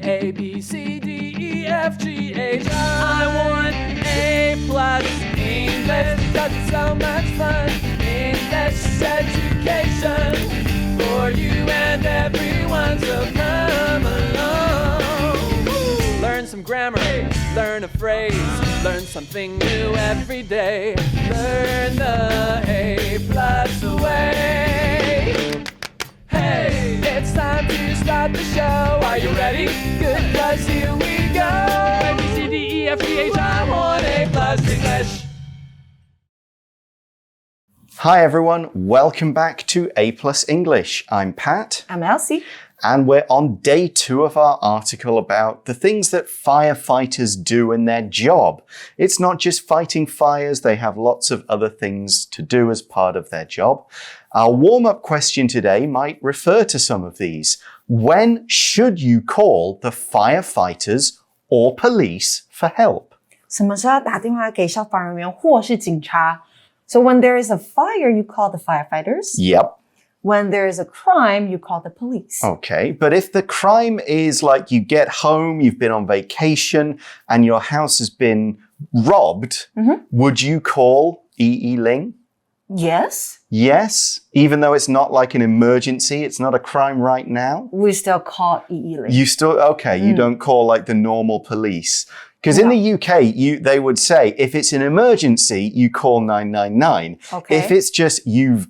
A, B, C, D, E, F, G, H, I want A+ English because it's so much fun. English education for you and everyone, so come along. Learn some grammar, learn a phrase, learn something new every day. Learn the A+ way. Hey, it's time to start the show. Are you ready? Good, 'cause here we go. A, B, C, D, E, F, G, H, I want A+ English. Hi everyone, welcome back to A+ English. I'm Pat. I'm Elsie. And we're on day 2 of our article about the things that firefighters do in their job. It's not just fighting fires, they have lots of other things to do as part of their job. Our warm-up question today might refer to some of these. When should you call the firefighters or police for help? 什么时候打电话给消防人员或是警察？ So when there is a fire, you call the firefighters. Yep. When there is a crime, you call the police. Okay, but if the crime is like you get home, you've been on vacation, and your house has been robbed, would you call E. Ling? Yes. Yes, even though it's not like an emergency, it's not a crime right now? We still call E. Ling. You still, okay, you don't call like the normal police. Because in the UK, they would say, if it's an emergency, you call 999. Okay. If it's just your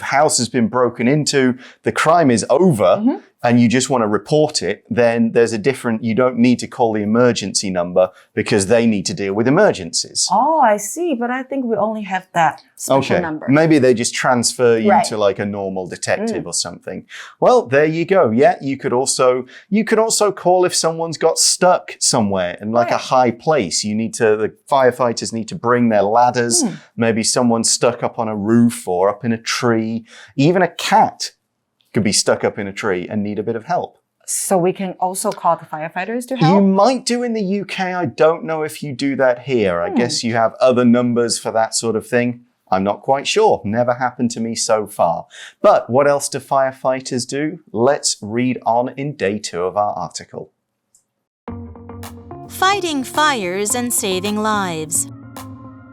house has been broken into, the crime is over, and you just want to report it, then there's you don't need to call the emergency number because they need to deal with emergencies. Oh, I see. But I think we only have that special number. Maybe they just transfer you to like a normal detective or something. Well, there you go. Yeah, you could also call if someone's got stuck somewhere in like a high place. The firefighters need to bring their ladders. Maybe someone's stuck up on a roof or up in a tree. Even a cat could be stuck up in a tree and need a bit of help. So we can also call the firefighters to help? You might do in the UK. I don't know if you do that here. I guess you have other numbers for that sort of thing. I'm not quite sure. Never happened to me so far. But what else do firefighters do? Let's read on in day 2 of our article. Fighting fires and saving lives.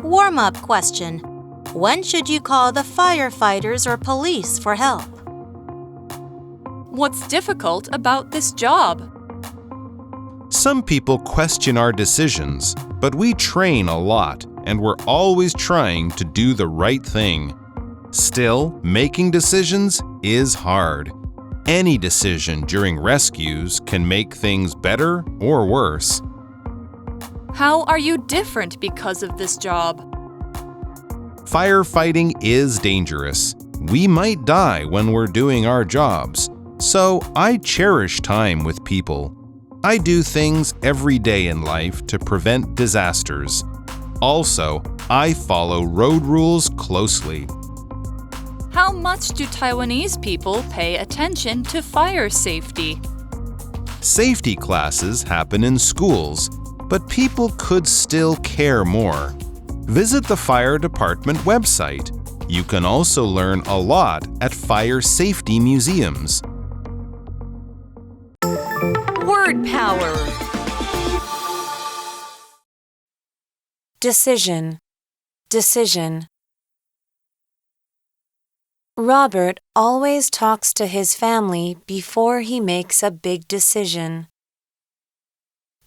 Warm-up question. When should you call the firefighters or police for help? What's difficult about this job? Some people question our decisions, but we train a lot and we're always trying to do the right thing. Still, making decisions is hard. Any decision during rescues can make things better or worse. How are you different because of this job? Firefighting is dangerous. We might die when we're doing our jobs. So I cherish time with people. I do things every day in life to prevent disasters. Also, I follow road rules closely. How much do Taiwanese people pay attention to fire safety? Safety classes happen in schools, but people could still care more. Visit the fire department website. You can also learn a lot at fire safety museums. Word power. Decision. Decision. Robert always talks to his family before he makes a big decision.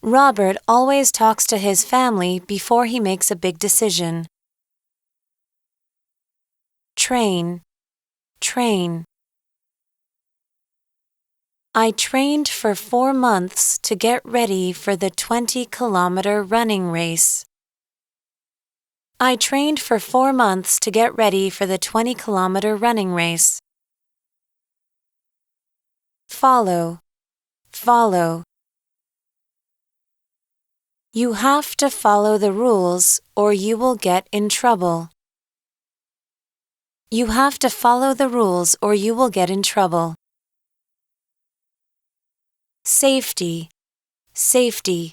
Robert always talks to his family before he makes a big decision. Train. Train. I trained for 4 months to get ready for the 20-kilometer running race. I trained for 4 months to get ready for the 20-kilometer running race. Follow. Follow. You have to follow the rules or you will get in trouble. You have to follow the rules or you will get in trouble. Safety. Safety.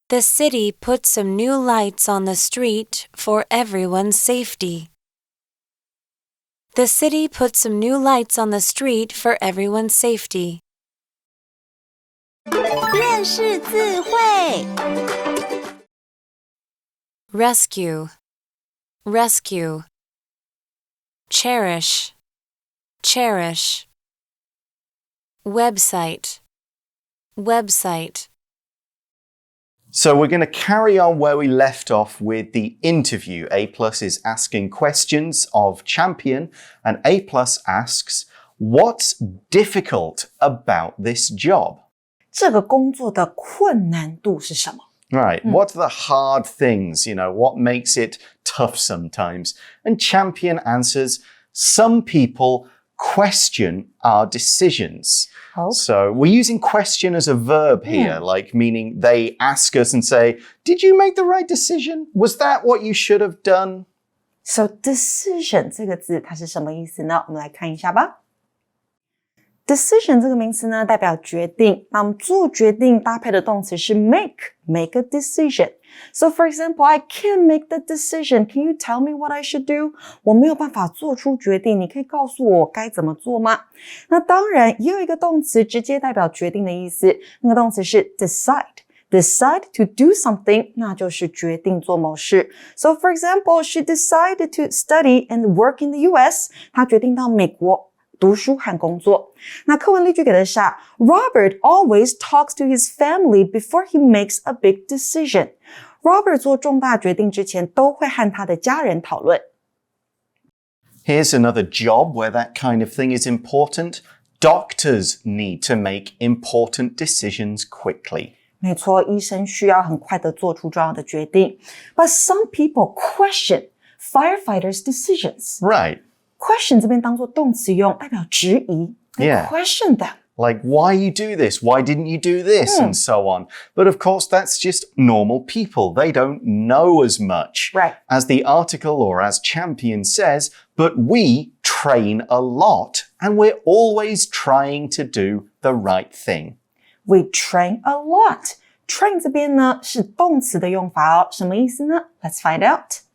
The city put some new lights on the street for everyone's safety. The city put some new lights on the street for everyone's safety. 认识字汇 rescue, rescue, cherish, cherish, website, website. So we're going to carry on where we left off with the interview. A+ is asking questions of Champion, and A+ asks, what's difficult about this job? 这个工作的困难度是什么？ Right, what are the hard things? What makes it tough sometimes? And Champion answers, some people question our decisions. Oh. So we're using question as a verb here, like meaning they ask us and say, did you make the right decision? Was that what you should have done? So decision 这个字它是什么意思呢？我们来看一下吧。Decision 这个名词呢，代表决定。那我们做决定搭配的动词是 make a decision. So for example, I can't make the decision. Can you tell me what I should do? 我没有办法做出决定，你可以告诉我该怎么做吗？那当然也有一个动词直接代表决定的意思，那个动词是 decide to do something, 那就是决定做某事。So for example, she decided to study and work in the US. 她决定到美国读书和工作。那课文例句给的是Robert always talks to his family before he makes a big decision. Robert 做重大决定之前都会和他的家人讨论。Here's another job where that kind of thing is important. Doctors need to make important decisions quickly. 没错，医生需要很快的做出重要的决定。But some people question firefighters' decisions. Right. Question 这边当作动词用，代表质疑。They Yeah. question them. Like, why you do this? Why didn't you do this? And so on. But of course, that's just normal people. They don't know as much. Right. As the article or as Champion says, but we train a lot and we're always trying to do the right thing. We train a lot. Train 这边呢是动词的用法哦，什么意思呢？ Let's find out.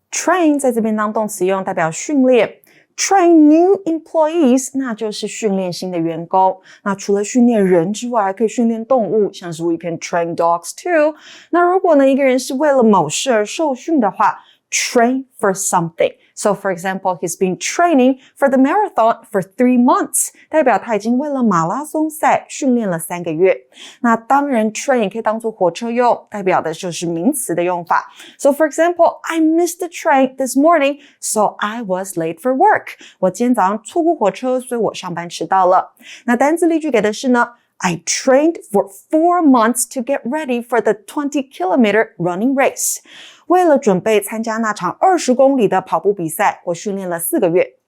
Train 在这边当动词用，代表训练。Train new employees 那就是训练新的员工。那除了训练人之外，还可以训练动物，像是 we can train dogs too. 那如果呢一个人是为了某事而受训的话， train for something. So for example, he's been training for the marathon for 3 months. 代表他已经为了马拉松赛训练了3个月。那当然 train 也可以当作火车用，代表的就是名词的用法。So for example, I missed the train this morning, so I was late for work. 我今天早上错过火车，所以我上班迟到了。那单字例句给的是呢I trained for 4 months to get ready for the 20-kilometer running race. 为了准备参加那场20公里的跑步比赛，我训练了4个月。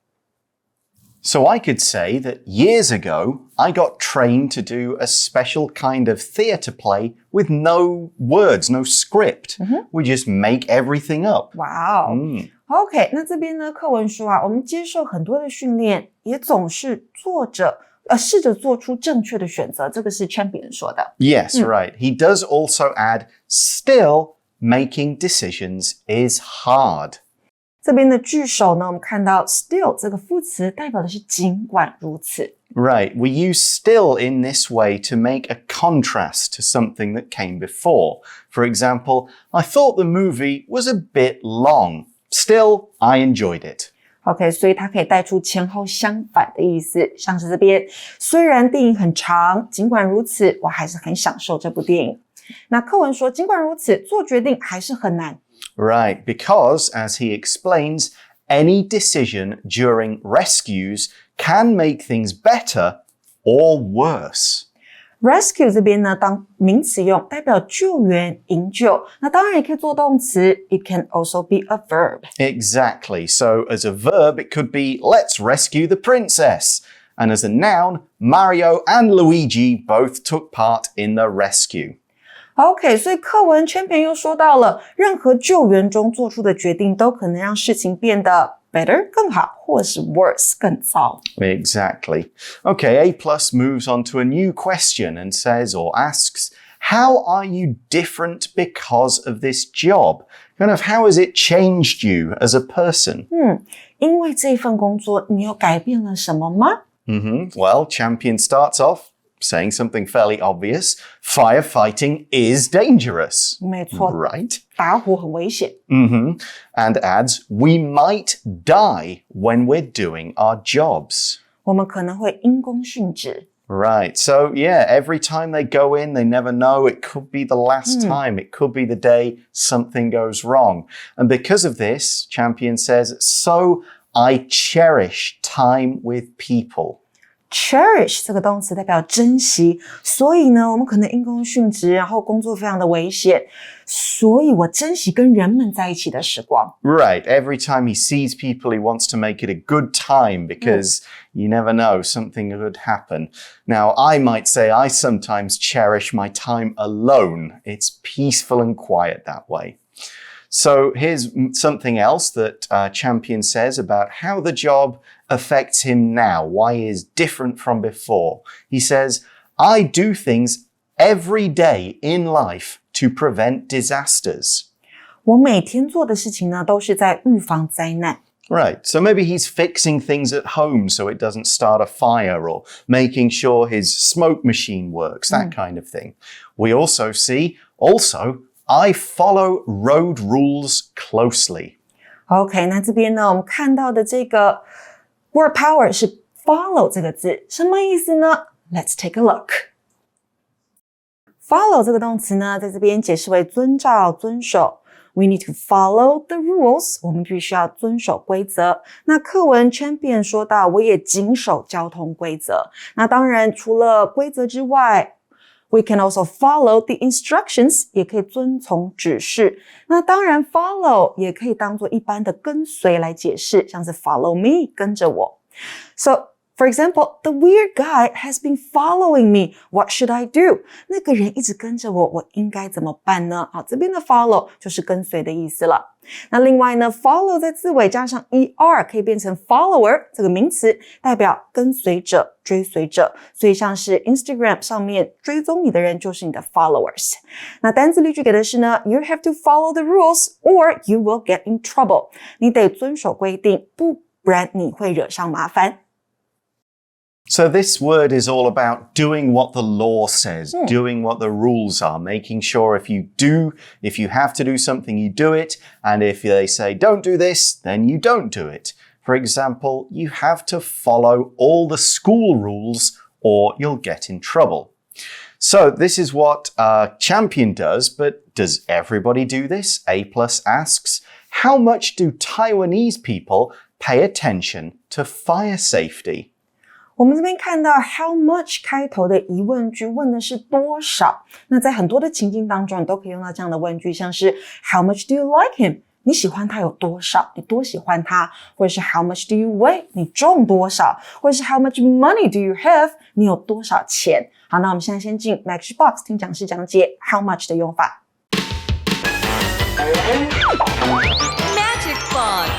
So I could say that years ago, I got trained to do a special kind of theatre play with no words, no script. We just make everything up. 哇哦。OK， 那这边呢，课文说我们接受很多的训练，也总是试着做出正确的选择，这个是 Champion 说的。Yes, right. He does also add, still making decisions is hard. 这边的句首呢，我们看到 still 这个副词代表的是尽管如此。Right, we use still in this way to make a contrast to something that came before. For example, I thought the movie was a bit long. Still, I enjoyed it. OK， 所以它可以带出前后相反的意思，像是这边，虽然电影很长，尽管如此，我还是很享受这部电影。那课文说，尽管如此，做决定还是很难。Right, because, as he explains, any decision during rescues can make things better or worse. Rescue 这边呢，当名词用，代表救援、营救。那当然也可以做动词 ，it can also be a verb. Exactly. So as a verb, it could be, let's rescue the princess. And as a noun, Mario and Luigi both took part in the rescue. OK， 所以课文Champion又说到了，任何救援中做出的决定都可能让事情变得 better 更好，或是 worse 更糟。Exactly. Okay, A+ moves on to a new question and says or asks, how are you different because of this job? Kind of how has it changed you as a person? 因为这份工作，你有改变了什么吗？Well, Champion starts off, saying something fairly obvious. Firefighting is dangerous. 没错 Right? 打火很危险。And adds, we might die when we're doing our jobs. 我们可能会因公殉职。Right. So, yeah, every time they go in, they never know. It could be the last time. It could be the day something goes wrong. And because of this, Champion says, so I cherish time with people. Cherish 这个动词代表珍惜，所以呢，我们可能因公殉职，然后工作非常的危险，所以我珍惜跟人们在一起的时光。Right. Every time he sees people, he wants to make it a good time because you never know, something could happen. Now, I might say I sometimes cherish my time alone. It's peaceful and quiet that way. So here's something else that Champion says about how the job affects him now, why he is different from before. He says, I do things every day in life to prevent disasters. 我每天做的事情呢，都是在预防灾难。Right, so maybe he's fixing things at home so it doesn't start a fire or making sure his smoke machine works, that kind of thing. We also see, I follow road rules closely. OK， 那这边呢，我们看到的这个 word power 是 follow 这个字，什么意思呢 ？Let's take a look. Follow 这个动词呢，在这边解释为遵照、遵守。We need to follow the rules. 我们必须要遵守规则。那课文 Champion 说到，我也谨守交通规则。那当然，除了规则之外，We can also follow the instructions, 也可以遵从指示。那当然 follow 也可以当作一般的跟随来解释，像是 follow me, 跟着我。So, for example, the weird guy has been following me. What should I do? 那个人一直跟着我，我应该怎么办呢？好，这边的 follow 就是跟随的意思了。那另外呢 follow 在字尾加上 er 可以变成 follower 这个名词，代表跟随者、追随者。所以像是 Instagram 上面追踪你的人就是你的 followers。那单字例句给的是呢 You have to follow the rules or you will get in trouble. 你得遵守规定，不然你会惹上麻烦。So this word is all about doing what the law says, doing what the rules are, making sure if you have to do something, you do it, and if they say don't do this, then you don't do it. For example, you have to follow all the school rules or you'll get in trouble. So this is what Champion does, but does everybody do this? A+ asks, how much do Taiwanese people pay attention to fire safety? 我们这边看到 how much 开头的疑问句问的是多少，那在很多的情境当中你都可以用到这样的问句，像是 how much do you like him? 你喜欢他有多少？你多喜欢他？或者是 how much do you weigh? 你重多少？或者是 how much money do you have? 你有多少钱？好，那我们现在先进 Magic Box 听讲师讲解 how much 的用法。Magic Box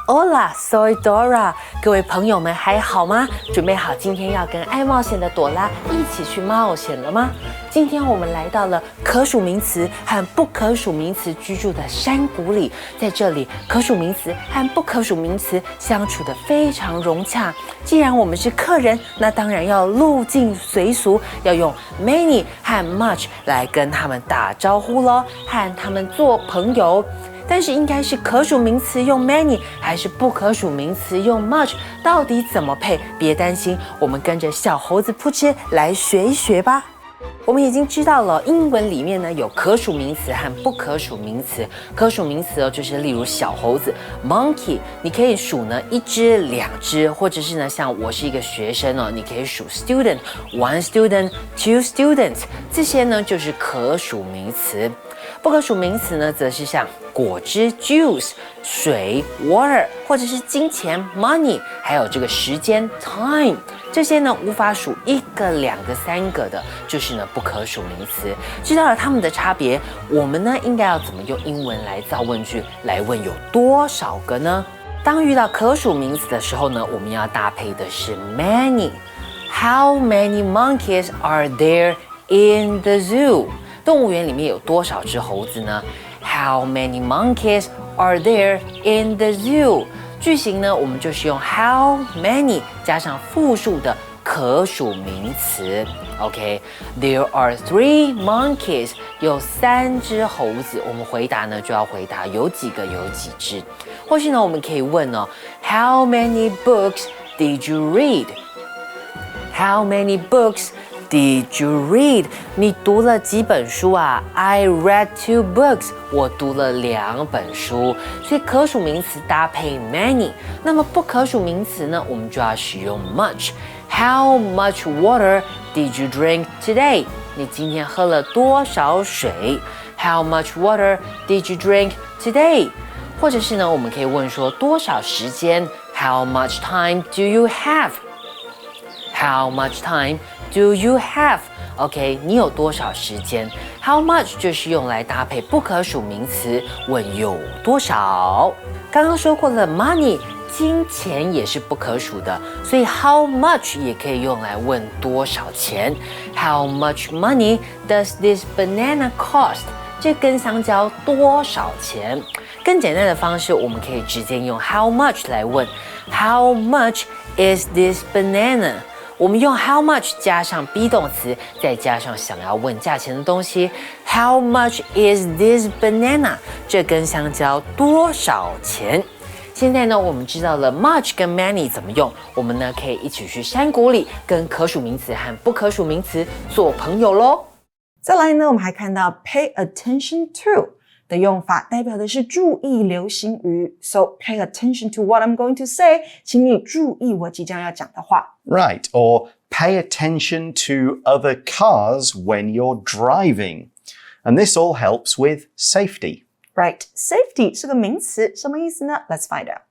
Hola, soy Dora. 各位朋友们还好吗？准备好今天要跟爱冒险的朵拉一起去冒险了吗？今天我们来到了可数名词和不可数名词居住的山谷里，在这里可数名词和不可数名词相处得非常融洽。既然我们是客人，那当然要入境随俗，要用 many 和 much 来跟他们打招呼咯，和他们做朋友。但是应该是可数名词用 many 还是不可数名词用 much， 到底怎么配？别担心，我们跟着小猴子扑哧来学一学吧。我们已经知道了，英文里面呢有可数名词和不可数名词。可数名词就是例如小猴子 monkey， 你可以数呢一只、两只，或者是呢像我是一个学生你可以数 student one student two students， 这些呢就是可数名词。不可数名词呢，则是像果汁 juice、水 water， 或者是金钱 money， 还有这个时间 time， 这些呢无法数一个、两个、三个的，就是呢不可数名词。知道了它们的差别，我们呢应该要怎么用英文来造问句，来问有多少个呢？当遇到可数名词的时候呢，我们要搭配的是 many。How many monkeys are there in the zoo？动物园里面有多少只猴子呢？ How many monkeys are there in the zoo？句型呢，我们就是用 how many 加上复数的可数名词。OK, there are 3 monkeys. 有3只猴子。我们回答呢就要回答有几个有几只。或是呢，我们可以问哦 ，How many books did you read? How many books did you read? 你读了几本书啊 ？I read 2 books. 我读了2本书。所以可数名词搭配 many。那么不可数名词呢，我们就要使用 much。How much water did you drink today? 你今天喝了多少水 ？How much water did you drink today? 或者是呢，我们可以问说多少时间 ？How much time do you have? How much time do you have? OK, 你有多少时间 ？How much 就是用来搭配不可数名词，问有多少。刚刚说过了 money。金钱也是不可数的，所以 how much 也可以用来问多少钱。How much money does this banana cost? 这根香蕉多少钱？更简单的方式，我们可以直接用 how much 来问 How much is this banana? 我们用 how much 加上 be 动词，再加上想要问价钱的东西。How much is this banana? 这根香蕉多少钱？现在呢，我们知道了 much 跟 many 怎么用，我们呢可以一起去山谷里跟可数名词和不可数名词做朋友咯。再来呢，我们还看到 pay attention to 的用法，代表的是注意流行语。So pay attention to what I'm going to say， 请你注意我即将要讲的话。Right, or pay attention to other cars when you're driving. And this all helps with safety.Right, safety 是个名词，什么意思呢 ？Let's find out.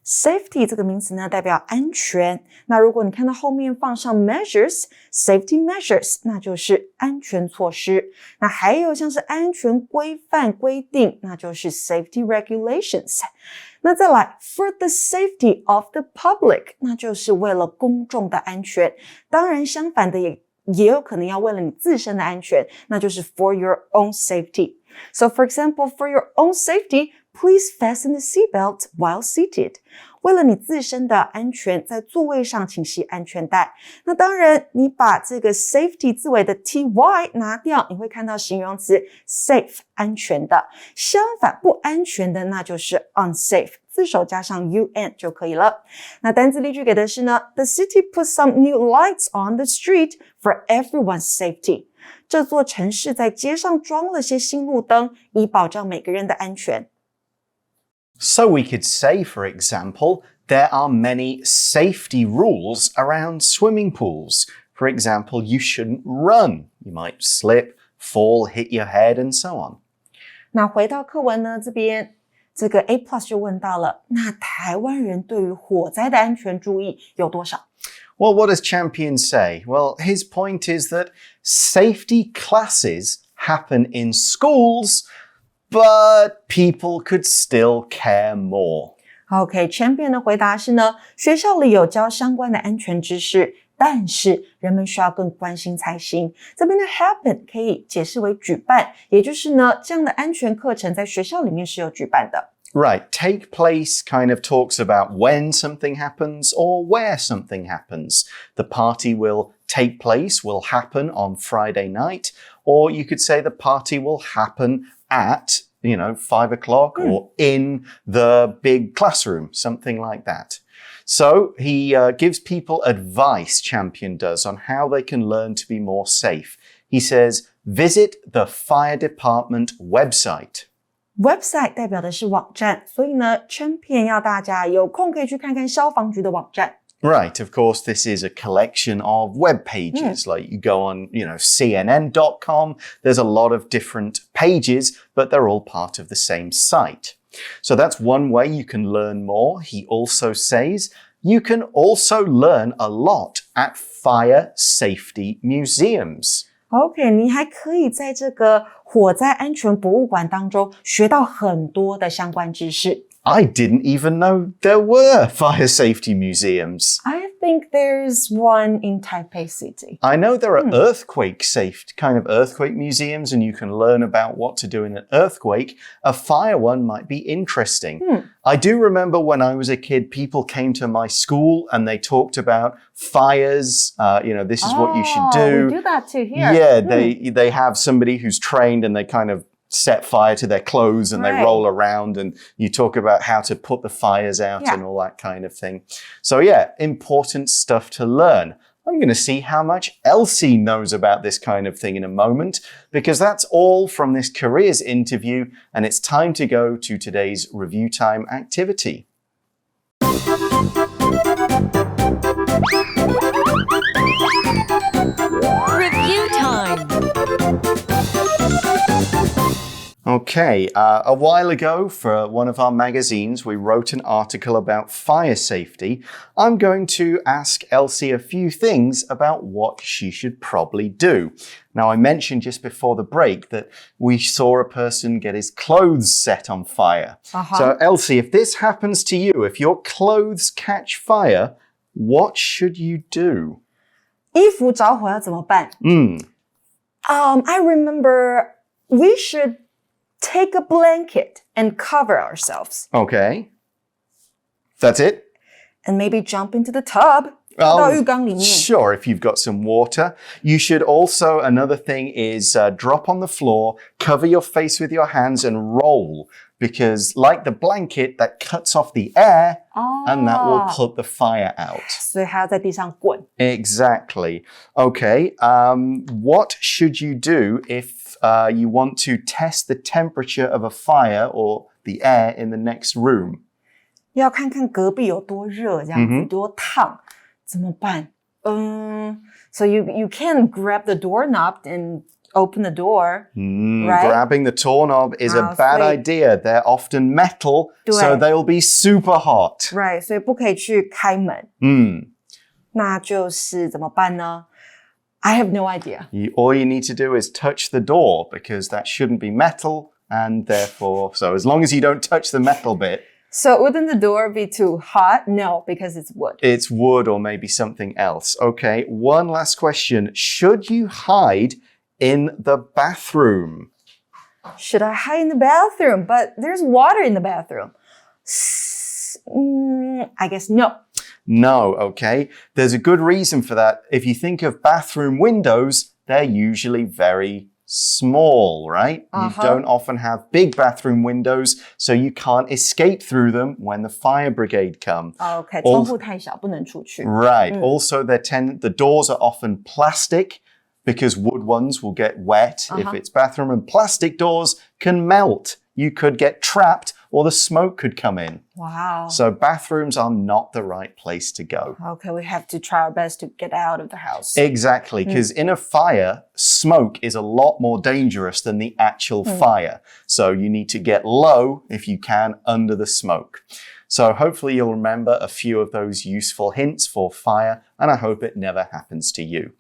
Safety 这个名词呢，代表安全。那如果你看到后面放上 measures, safety measures， 那就是安全措施。那还有像是安全规范规定，那就是 safety regulations。那再来 for the safety of the public， 那就是为了公众的安全。当然，相反的也有可能要为了你自身的安全，那就是 for your own safety。So, for example, for your own safety, please fasten the seatbelt while seated. 为了你自身的安全，在座位上请系安全带。那当然，你把这个 safety 字尾的 ty 拿掉，你会看到形容词 safe 安全的。相反，不安全的那就是 unsafe。字首加上 un 就可以了。那单字例句给的是呢 The city put some new lights on the street for everyone's safety. 这座城市在街上装了些新路灯，以保障每个人的安全。So we could say, for example, there are many safety rules around swimming pools. For example, you shouldn't run. You might slip, fall, hit your head, and so on. 那回到课文呢，这边这个 A+ 就问到了，那台湾人对于火灾的安全注意有多少？ Well, what does Champion say? Well, his point is that safety classes happen in schools, but people could still care more. OK, Champion 的回答是呢，学校里有教相关的安全知识，但是人们需要更关心才行。这边的 happen 可以解释为举办，也就是呢，这样的安全课程在学校里面是有举办的。Right, take place kind of talks about when something happens or where something happens. The party will take place, will happen on Friday night, or you could say the party will happen at, 5 o'clock or in the big classroom, something like that. So he gives people advice, Champion does, on how they can learn to be more safe. He says, visit the fire department website.Website 代表的是网站，所以呢 Champion 要大家有空可以去看看消防局的网站。Right, of course, this is a collection of web pages. Like you go on, CNN.com. There's a lot of different pages, but they're all part of the same site. So that's one way you can learn more. He also says you can also learn a lot at fire safety museums.OK, 你还可以在这个火灾安全博物馆当中学到很多的相关知识。I didn't even know there were fire safety museums. I've think there's one in Taipei City. I know there are earthquake-safe kind of earthquake museums, and you can learn about what to do in an earthquake. A fire one might be interesting. I do remember when I was a kid, people came to my school and they talked about fires. This is what you should do. We do that too here. Yeah, they have somebody who's trained and they kind of set fire to their clothes and they roll around and you talk about how to put the fires out and all that kind of thing. So yeah, important stuff to learn. I'm going to see how much Elsie knows about this kind of thing in a moment, because that's all from this careers interview, and it's time to go to today's review time activity. Review time. Okay, a while ago for one of our magazines, we wrote an article about fire safety. I'm going to ask Elsie a few things about what she should probably do. Now, I mentioned just before the break that we saw a person get his clothes set on fire. So, Elsie, if this happens to you, if your clothes catch fire, what should you do? 衣服着火要怎么办? I remember we should take a blanket and cover ourselves. Okay. That's it? And maybe jump into the tub. 到浴缸里面. Sure, if you've got some water. You should also, another thing is drop on the floor, cover your face with your hands and roll. Because like the blanket, that cuts off the air and that will put the fire out. 所以还要在地上滚. Exactly. Okay, what should you do if you want to test the temperature of a fire or the air in the next room? 要看看隔壁有多热，这样子，多烫，怎么办? So you can't grab the doorknob and open the door, right? Grabbing the doorknob is a bad idea. They're often metal, so they'll be super hot. Right, 所以不可以去开门。那就是怎么办呢? I have no idea. All you need to do is touch the door, because that shouldn't be metal, and therefore, so as long as you don't touch the metal bit. So wouldn't the door be too hot? No, because it's wood. It's wood or maybe something else. Okay, one last question. Should you hide in the bathroom? Should I hide in the bathroom? But there's water in the bathroom. I guess no. No, okay. There's a good reason for that. If you think of bathroom windows, they're usually very small, right? You don't often have big bathroom windows, so you can't escape through them when the fire brigade come. Okay, 窗户太小，不能出去. Right. Also, the doors are often plastic, because wood ones will get wet if it's bathroom, and plastic doors can melt. You could get trapped or the smoke could come in. Wow. So bathrooms are not the right place to go. Okay, we have to try our best to get out of the house. Exactly, because in a fire, smoke is a lot more dangerous than the actual fire. So you need to get low, if you can, under the smoke. So hopefully you'll remember a few of those useful hints for fire, and I hope it never happens to you.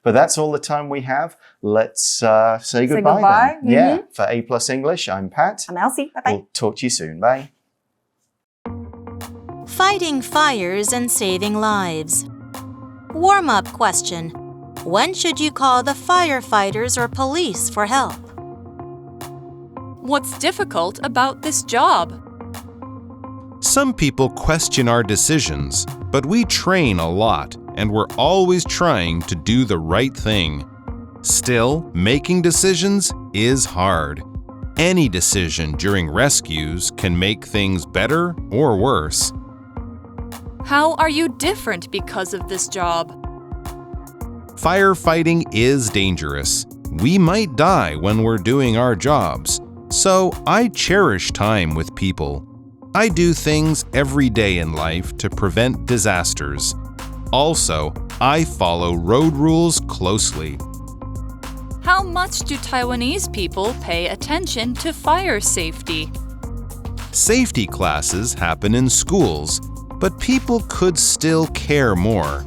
But that's all the time we have. Let's say goodbye then. Yeah, for A+ English, I'm Pat. I'm Elsie. Bye-bye. We'll talk to you soon. Bye. Fighting fires and saving lives. Warm-up question. When should you call the firefighters or police for help? What's difficult about this job? Some people question our decisions, but we train a lot and we're always trying to do the right thing. Still, making decisions is hard. Any decision during rescues can make things better or worse. How are you different because of this job? Firefighting is dangerous. We might die when we're doing our jobs, so I cherish time with people. I do things every day in life to prevent disasters. Also, I follow road rules closely. How much do Taiwanese people pay attention to fire safety? Safety classes happen in schools, but people could still care more.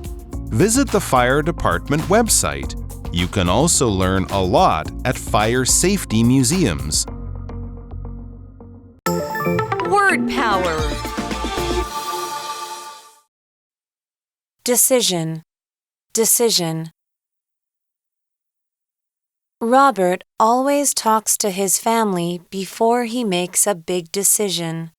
Visit the fire department website. You can also learn a lot at fire safety museums. Word power. decision, decision. Robert always talks to his family before he makes a big decision.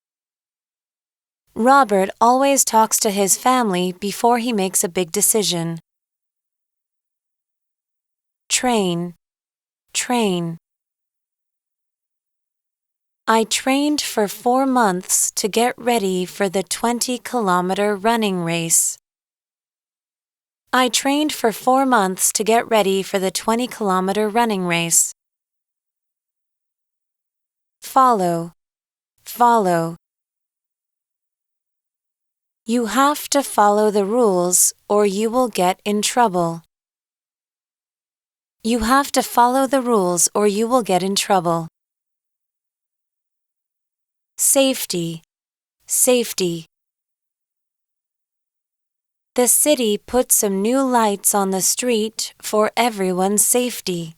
Robert always talks to his family before he makes a big decision. Train, train. I trained for 4 months to get ready for the 20-kilometer running race. I trained for 4 months to get ready for the 20-kilometer running race. Follow, follow. You have to follow the rules or you will get in trouble. You have to follow the rules or you will get in trouble. Safety, safety. The city put some new lights on the street for everyone's safety.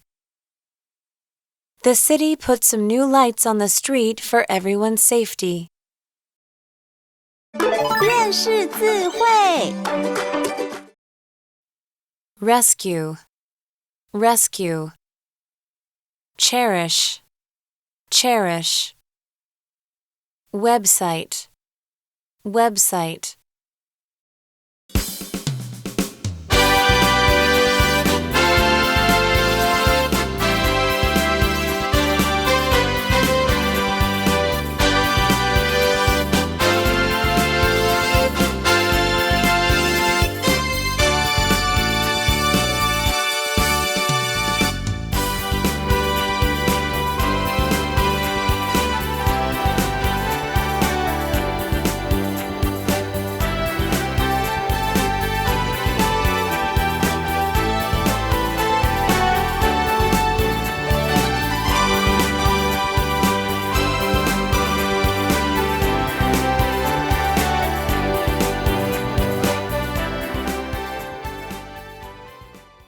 The city put some new lights on the street for everyone's safety. 认识字汇 Rescue, rescue. Cherish, cherish. Website, website.